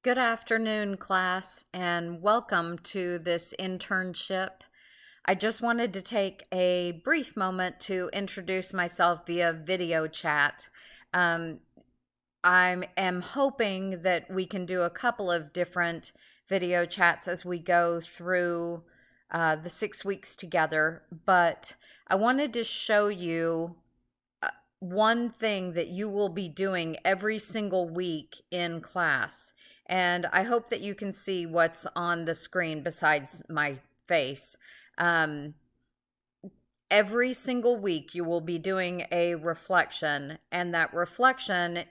Good afternoon, class, and welcome to this internship. I just wanted to take a brief moment to introduce myself via video chat. Um, I am hoping that we can do a couple of different video chats as we go through the 6 weeks together, but I wanted to show you one thing that you will be doing every single week in class. And I hope that you can see what's on the screen besides my face. Um, every single week, you will be doing a reflection, and that reflection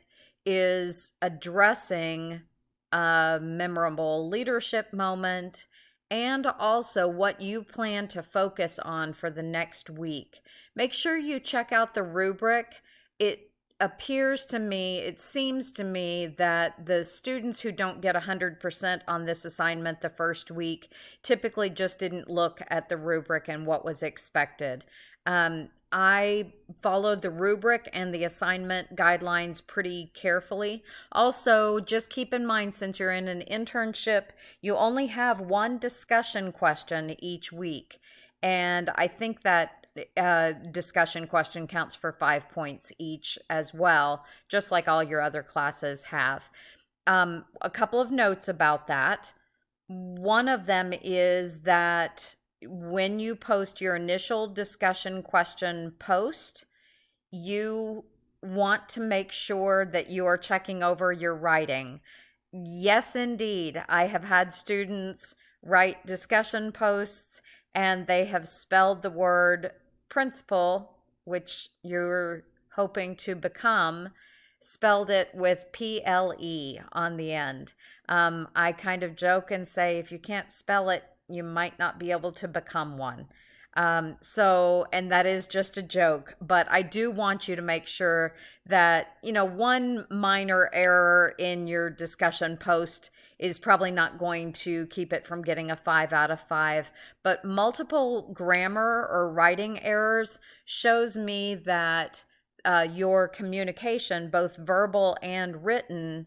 is addressing a memorable leadership moment and also what you plan to focus on for the next week. Make sure you check out the rubric. It seems to me that the students who don't get 100% on this assignment the first week typically just didn't look at the rubric and what was expected. I followed the rubric and the assignment guidelines pretty carefully. Also, just keep in mind, since you're in an internship, you only have one discussion question each week. And I think that discussion question counts for 5 points each as well, just like all your other classes have. A couple of notes about that. One of them is that when you post your initial discussion question post, you want to make sure that you are checking over your writing. Yes, indeed. I have had students write discussion posts and they have spelled the word principal, which you're hoping to become, spelled it with PLE on the end. I kind of joke and say if you can't spell it, you might not be able to become one. And that is just a joke, but I do want you to make sure that, one minor error in your discussion post is probably not going to keep it from getting a 5 out of 5, but multiple grammar or writing errors shows me that your communication, both verbal and written,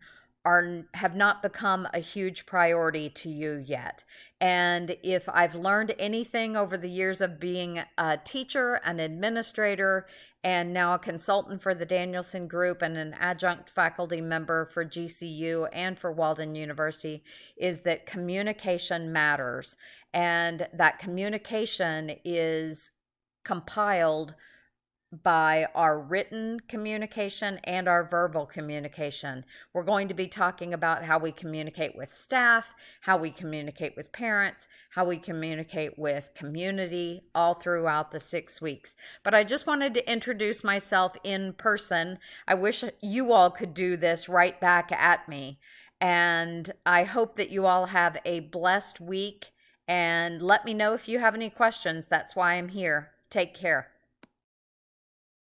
have not become a huge priority to you yet. And if I've learned anything over the years of being a teacher, an administrator, and now a consultant for the Danielson Group and an adjunct faculty member for GCU and for Walden University, is that communication matters. And that communication is compiled by our written communication and our verbal communication. We're going to be talking about how we communicate with staff, how we communicate with parents, how we communicate with community all throughout the 6 weeks. But I just wanted to introduce myself in person. I wish you all could do this right back at me. And I hope that you all have a blessed week. And let me know if you have any questions. That's why I'm here. Take care.